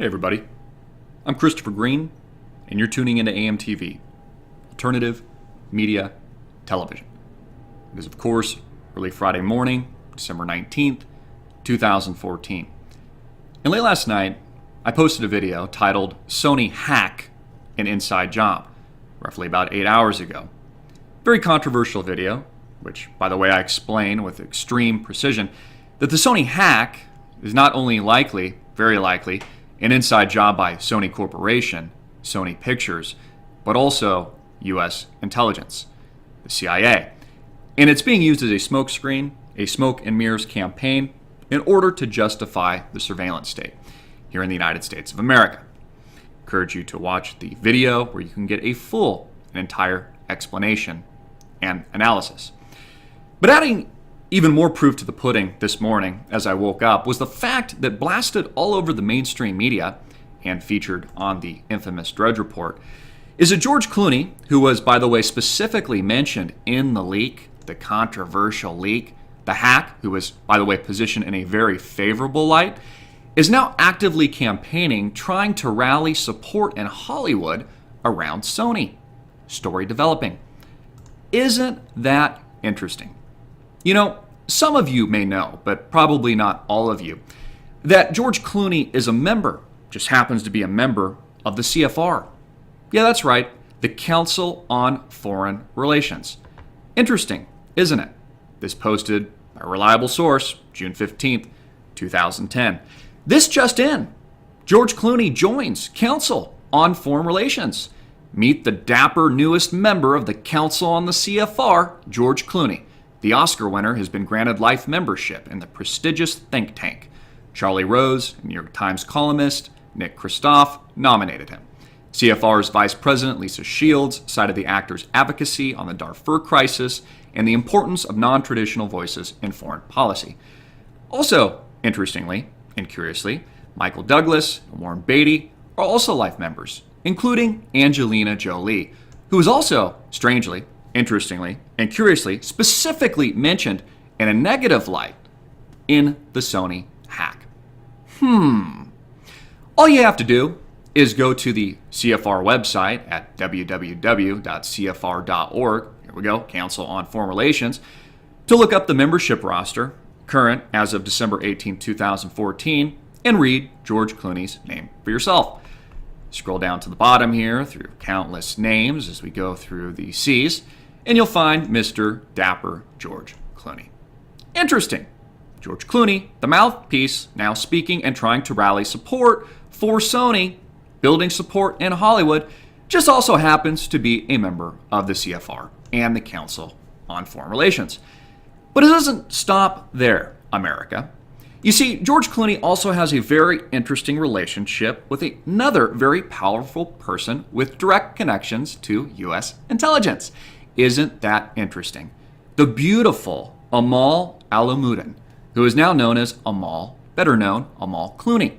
Hey everybody, I'm Christopher Green, and you're tuning into AMTV, Alternative Media Television. It is, of course, early Friday morning, December 19th, 2014. And late last night, I posted a video titled Sony Hack an Inside Job, roughly about 8 hours ago. Very controversial video, which, by the way, I explain with extreme precision that the Sony hack is not only likely, very likely, an inside job by Sony Corporation, Sony Pictures, but also U.S. intelligence, the CIA. And it's being used as a smokescreen, a smoke and mirrors campaign, in order to justify the surveillance state here in the United States of America. I encourage you to watch the video where you can get a full and entire explanation and analysis. But adding even more proof to the pudding this morning as I woke up was the fact that blasted all over the mainstream media and featured on the infamous Drudge Report is that George Clooney, who was, by the way, specifically mentioned in the leak, the controversial leak, the hack, who was, by the way, positioned in a very favorable light, is now actively campaigning, trying to rally support in Hollywood around Sony. Story developing. Isn't that interesting? You know, some of you may know, but probably not all of you, that George Clooney is a member, just happens to be a member of the CFR. Yeah, that's right, the Council on Foreign Relations. Interesting, isn't it? This posted by a reliable source, June 15th, 2010. This just in, George Clooney joins Council on Foreign Relations. Meet the dapper newest member of the Council on the CFR, George Clooney. The Oscar winner has been granted life membership in the prestigious think tank. Charlie Rose, New York Times columnist Nick Kristof, nominated him. CFR's Vice President Lisa Shields cited the actor's advocacy on the Darfur crisis and the importance of non-traditional voices in foreign policy. Also, interestingly and curiously, Michael Douglas and Warren Beatty are also life members, including Angelina Jolie, who is also, strangely, interestingly, and curiously, specifically mentioned in a negative light in the Sony hack. All you have to do is go to the CFR website at www.cfr.org, here we go, Council on Foreign Relations, to look up the membership roster, current as of December 18, 2014, and read George Clooney's name for yourself. Scroll down to the bottom here through countless names as we go through the C's, and you'll find Mr. Dapper George Clooney. Interesting. George Clooney, the mouthpiece, now speaking and trying to rally support for Sony, building support in Hollywood, just also happens to be a member of the CFR and the Council on Foreign Relations. But it doesn't stop there, America. You see, George Clooney also has a very interesting relationship with another very powerful person with direct connections to U.S. intelligence. Isn't that interesting? The beautiful Amal Alamuddin, who is now known as Amal, better known, Amal Clooney.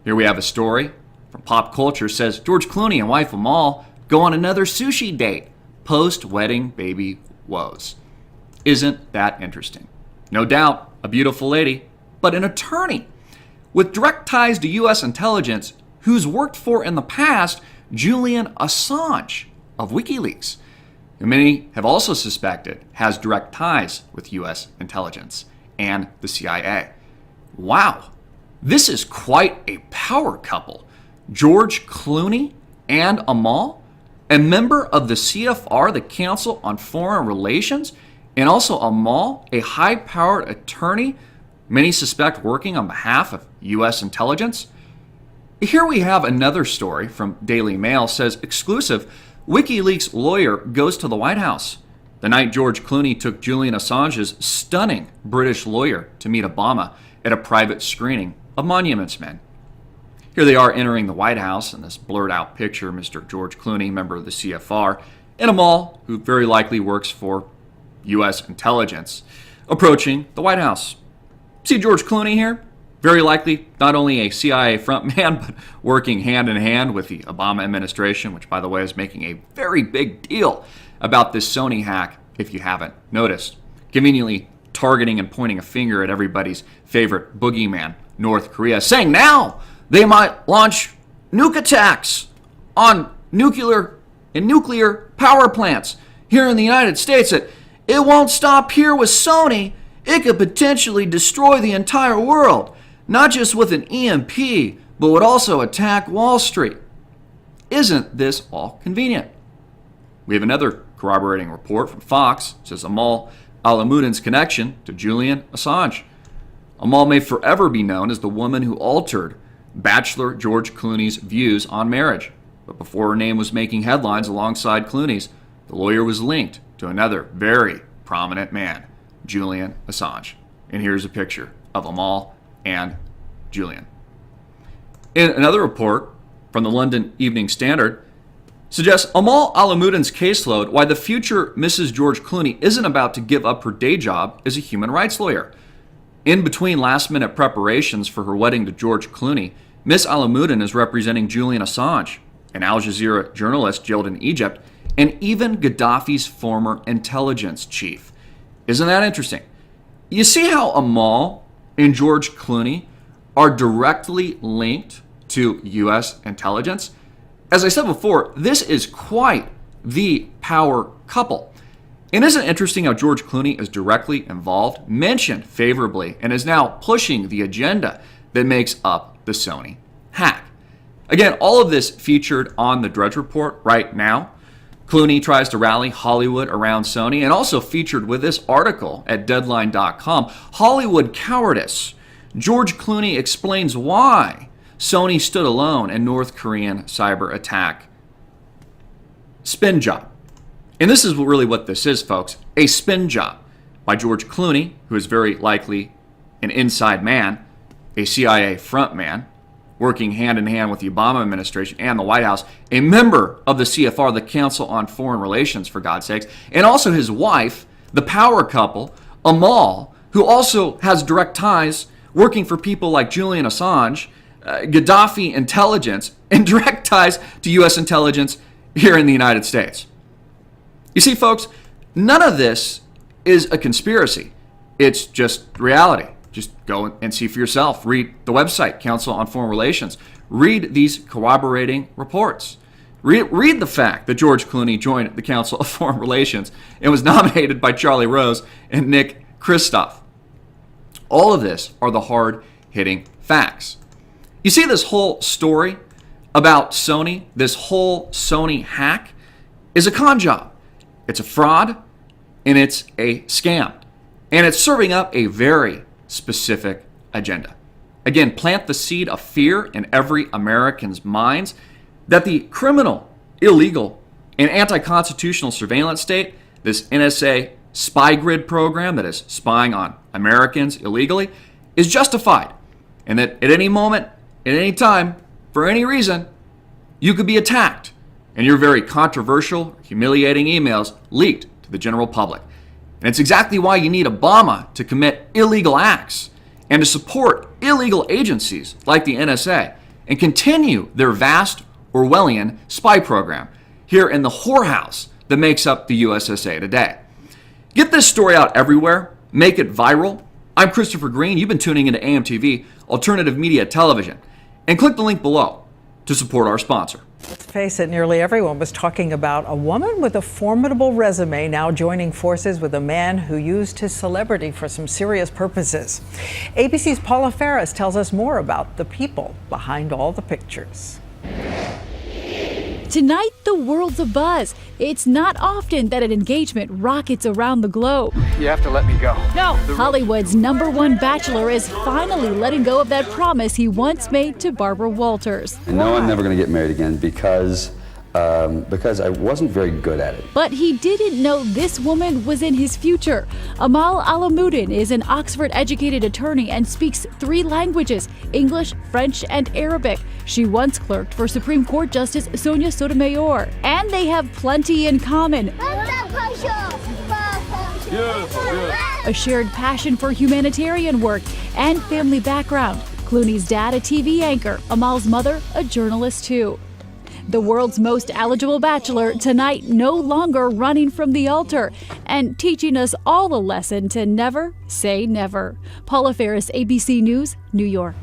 Here we have a story from Pop Culture says George Clooney and wife Amal go on another sushi date post-wedding baby woes. Isn't that interesting? No doubt, a beautiful lady, but an attorney with direct ties to U.S. intelligence who's worked for in the past Julian Assange of WikiLeaks, who many have also suspected has direct ties with U.S. intelligence and the CIA. Wow, this is quite a power couple. George Clooney and Amal, a member of the CFR, the Council on Foreign Relations, and also Amal, a high-powered attorney many suspect working on behalf of U.S. intelligence. Here we have another story from Daily Mail, says exclusive, WikiLeaks lawyer goes to the White House. The night George Clooney took Julian Assange's stunning British lawyer to meet Obama at a private screening of Monuments Men. Here they are entering the White House in this blurred out picture, Mr. George Clooney, member of the CFR, and Amal, who very likely works for U.S. intelligence, approaching the White House. See George Clooney here? Very likely not only a CIA frontman, but working hand in hand with the Obama administration, which, by the way, is making a very big deal about this Sony hack, if you haven't noticed. Conveniently targeting and pointing a finger at everybody's favorite boogeyman, North Korea, saying now They might launch nuke attacks on nuclear power plants here in the United States. It won't stop here with Sony. It could potentially destroy the entire world, not just with an EMP, but would also attack Wall Street. Isn't this all convenient? We have another corroborating report from Fox. It says Amal Alamuddin's connection to Julian Assange. Amal may forever be known as the woman who altered Bachelor George Clooney's views on marriage. But before her name was making headlines alongside Clooney's, the lawyer was linked to another very prominent man, Julian Assange. And here's a picture of Amal and Julian. In another report from the London Evening Standard, suggests Amal Alamuddin's caseload why the future Mrs. George Clooney isn't about to give up her day job as a human rights lawyer. In between last-minute preparations for her wedding to George Clooney, Miss Alamuddin is representing Julian Assange, an Al Jazeera journalist jailed in Egypt, and even Gaddafi's former intelligence chief. Isn't that interesting? You see how Amal and George Clooney are directly linked to U.S. intelligence? As I said before, this is quite the power couple. And isn't it interesting how George Clooney is directly involved, mentioned favorably, and is now pushing the agenda that makes up the Sony hack? Again, all of this featured on the Drudge Report right now. Clooney tries to rally Hollywood around Sony, and also featured with this article at Deadline.com, Hollywood Cowardice. George Clooney explains why Sony stood alone in North Korean cyber attack. Spin job. And this is really what this is, folks. A spin job by George Clooney, who is very likely an inside man, a CIA frontman, working hand in hand with the Obama administration and the White House, a member of the CFR, the Council on Foreign Relations, for God's sakes, and also his wife, the power couple, Amal, who also has direct ties working for people like Julian Assange, Gaddafi intelligence, and direct ties to U.S. intelligence here in the United States. You see, folks, none of this is a conspiracy. It's just reality. Just go and see for yourself. Read the website, Council on Foreign Relations. Read these corroborating reports. Read the fact that George Clooney joined the Council of Foreign Relations and was nominated by Charlie Rose and Nick Kristof. All of this are the hard-hitting facts. You see, this whole story about Sony, this whole Sony hack, is a con job. It's a fraud, and it's a scam. And it's serving up a very specific agenda. Again, plant the seed of fear in every American's minds that the criminal, illegal, and anti-constitutional surveillance state, this NSA spy grid program that is spying on Americans illegally, is justified. And that at any moment, at any time, for any reason, you could be attacked and your very controversial, humiliating emails leaked to the general public. And it's exactly why you need Obama to commit illegal acts and to support illegal agencies like the NSA and continue their vast Orwellian spy program here in the whorehouse that makes up the USSA today. Get this story out everywhere. Make it viral. I'm Christopher Green. You've been tuning into AMTV, Alternative Media Television. And click the link below to support our sponsor. Let's face it, nearly everyone was talking about a woman with a formidable resume now joining forces with a man who used his celebrity for some serious purposes. ABC's Paula Ferris tells us more about the people behind all the pictures. Tonight, the world's abuzz. It's not often that an engagement rockets around the globe. You have to let me go. No, Hollywood's #1 bachelor is finally letting go of that promise he once made to Barbara Walters. And no, I'm never going to get married again because I wasn't very good at it. But he didn't know this woman was in his future. Amal Alamuddin is an Oxford-educated attorney and speaks 3 languages, English, French, and Arabic. She once clerked for Supreme Court Justice Sonia Sotomayor. And they have plenty in common. A shared passion for humanitarian work and family background. Clooney's dad, a TV anchor. Amal's mother, a journalist too. The world's most eligible bachelor tonight no longer running from the altar and teaching us all a lesson to never say never. Paula Ferris, ABC News, New York.